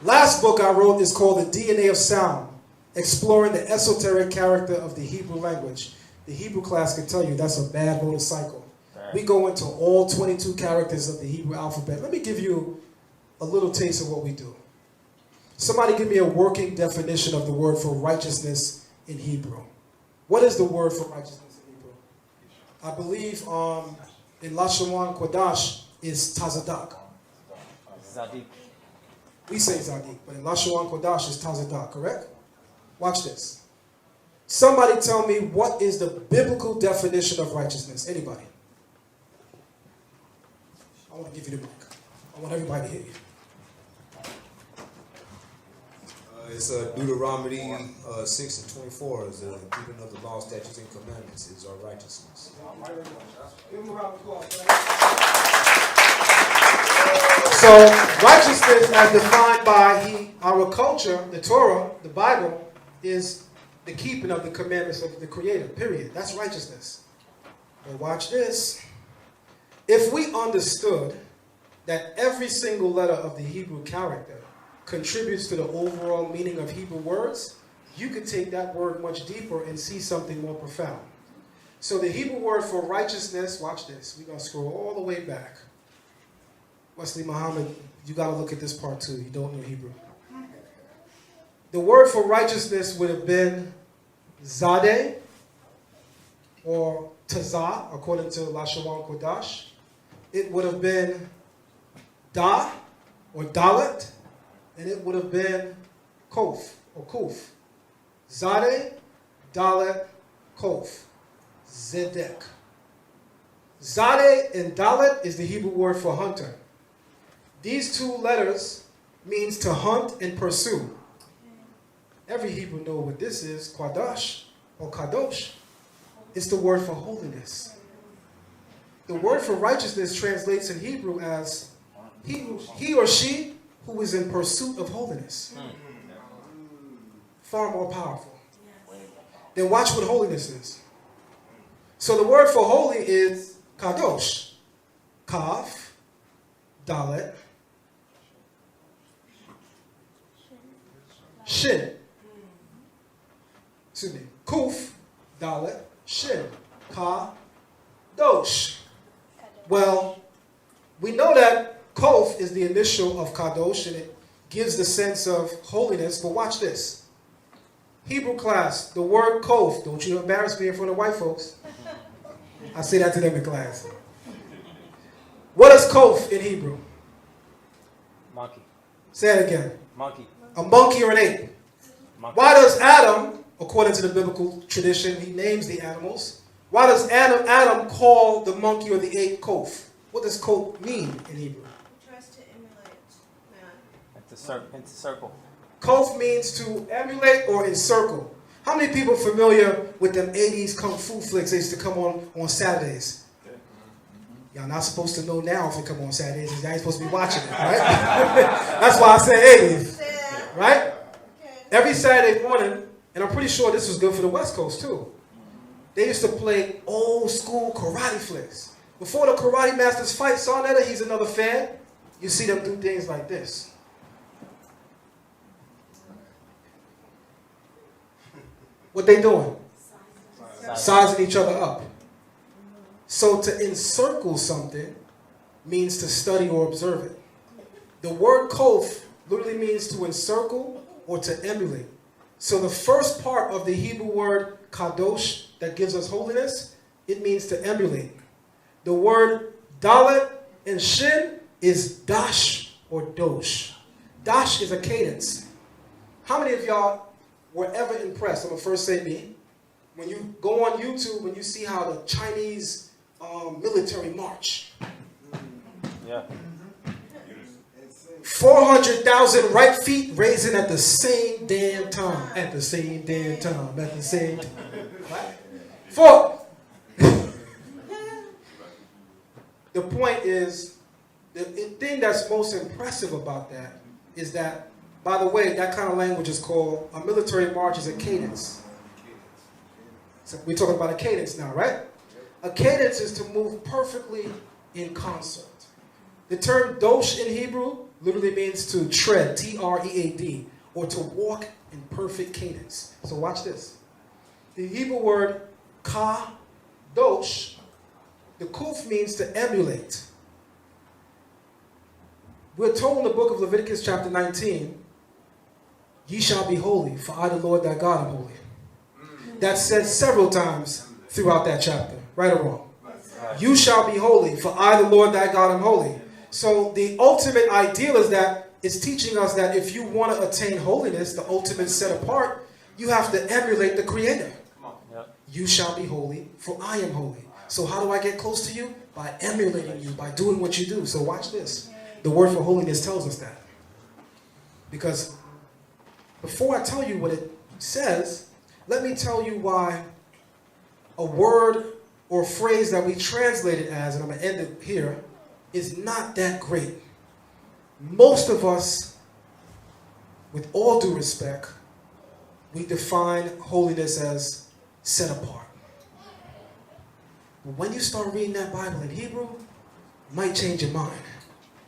Last book I wrote is called The DNA of Sound, exploring the esoteric character of the Hebrew language. The Hebrew class can tell you that's a bad motorcycle. We go into all 22 characters of the Hebrew alphabet. Let me give you a little taste of what we do. Somebody give me a working definition of the word for righteousness in Hebrew. What is the word for righteousness in Hebrew? I believe in Lashon Kodash is Tazadak. Zadik. We say Zadik, but in Lashon Kodash is Tazadak, correct? Watch this. Somebody tell me what is the biblical definition of righteousness? Anybody? I want to give you the book. I want everybody to hear you. It's Deuteronomy 6 and 24 is the keeping of the law, statutes, and commandments is our righteousness. So righteousness, as defined by our culture, the Torah, the Bible, is the keeping of the commandments of the Creator. Period. That's righteousness. But watch this. If we understood that every single letter of the Hebrew character contributes to the overall meaning of Hebrew words, you could take that word much deeper and see something more profound. So the Hebrew word for righteousness, watch this. We're going to scroll all the way back. Wesley Muhammad, you got to look at this part too. You don't know Hebrew. The word for righteousness would have been Zadeh or Tazah, according to Lashon Kodash. It would have been Da or Dalet, and it would have been Kof or Kuf. Zadeh, Dalet, Kof. Zedek. Zadeh and Dalet is the Hebrew word for hunter. These two letters means to hunt and pursue. Every Hebrew knows what this is, Quadash or Kadosh. It's the word for holiness. The word for righteousness translates in Hebrew as he or she who is in pursuit of holiness. Far more powerful. Then watch what holiness is. So the word for holy is Kadosh. Kaf, Dalet, Shin. Excuse me. Kuf, Dalet, Shin. Kadosh. Well, we know that Kof is the initial of Kadosh, and it gives the sense of holiness, but watch this. Hebrew class, the word Kof, don't you embarrass me in front of white folks. I say that to them in class. What is Kof in Hebrew? Monkey. Say it again. Monkey. A monkey or an ape. Monkey. Why does Adam, according to the biblical tradition, he names the animals. Why does Adam call the monkey or the ape Kof? What does Kof mean in Hebrew? He tries to emulate man. Into circle. Kof means to emulate or encircle. How many people familiar with them 80s kung fu flicks that used to come on Saturdays? Y'all not supposed to know now if it come on Saturdays. Y'all ain't supposed to be watching it, right? That's why I say 80s, right? Every Saturday morning, and I'm pretty sure this was good for the West Coast too, they used to play old school karate flicks. Before the karate masters fight, Sarnetta, he's another fan. You see them do things like this. What they doing? Sizing each other up. So to encircle something means to study or observe it. The word kof literally means to encircle or to emulate. So the first part of the Hebrew word kadosh that gives us holiness, it means to emulate. The word dalet and shin is dash or dosh. Dash is a cadence. How many of y'all were ever impressed? I'm going to first say me. When you go on YouTube and you see how the Chinese military march. Yeah. 400,000 right feet raising at the same damn time. At the same damn time. At the same time. Right? The point is, the thing that's most impressive about that is that, by the way, that kind of language is called, a military march is a cadence. So we're talking about a cadence now, right? A cadence is to move perfectly in concert. The term dosh in Hebrew literally means to tread, T-R-E-A-D, or to walk in perfect cadence. So watch this. The Hebrew word kadosh, the kuf means to emulate. We're told in the book of Leviticus chapter 19, ye shall be holy, for I the Lord thy God am holy. That's said several times throughout that chapter, right or wrong. You shall be holy, for I the Lord thy God am holy. So the ultimate ideal is that it's teaching us that if you want to attain holiness, the ultimate set apart, you have to emulate the Creator. You shall be holy, for I am holy. So how do I get close to you? By emulating you, by doing what you do. So watch this. The word for holiness tells us that. Because before I tell you what it says, let me tell you why a word or phrase that we translate it as, and I'm going to end it here, is not that great. Most of us, with all due respect, we define holiness as set apart. But when you start reading that Bible in Hebrew, it might change your mind.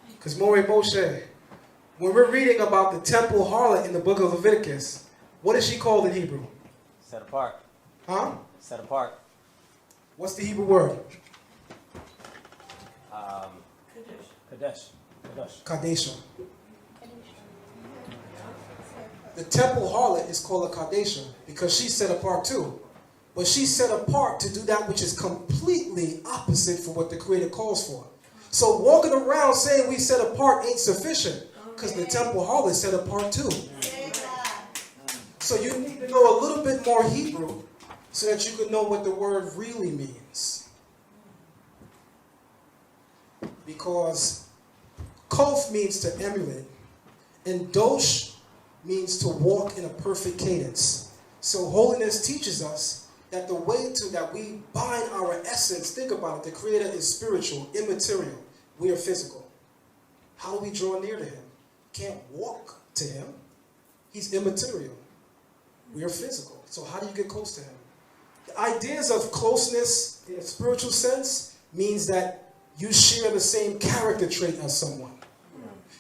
Because Moreh Moshe, when we're reading about the temple harlot in the book of Leviticus, what is she called in Hebrew? Set apart. Huh? Set apart. What's the Hebrew word? Kadesh. Kadesh. Kadesha. The temple harlot is called a Kadesha because she's set apart too. But she's set apart to do that which is completely opposite for what the Creator calls for. So walking around saying we set apart ain't sufficient because the temple harlot is set apart too. So you need to know a little bit more Hebrew so that you can know what the word really means. Because kof means to emulate, and dosh means to walk in a perfect cadence. So holiness teaches us that the way that we bind our essence, think about it, the Creator is spiritual, immaterial. We are physical. How do we draw near to Him? Can't walk to Him. He's immaterial. We are physical. So how do you get close to Him? The ideas of closeness in a spiritual sense means that you share the same character trait as someone.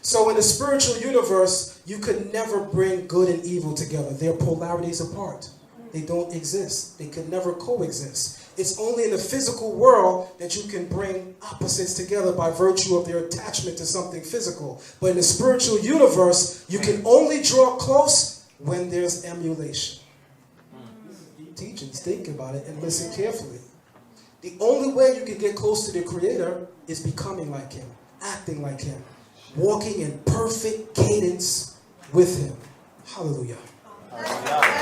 So in the spiritual universe, you could never bring good and evil together. They're polarities apart. They don't exist. They could never coexist. It's only in the physical world that you can bring opposites together by virtue of their attachment to something physical. But in the spiritual universe, you can only draw close when there's emulation. Deep teachings, think about it and listen carefully. The only way you can get close to the Creator is becoming like Him, acting like Him, walking in perfect cadence with Him. Hallelujah. Hallelujah.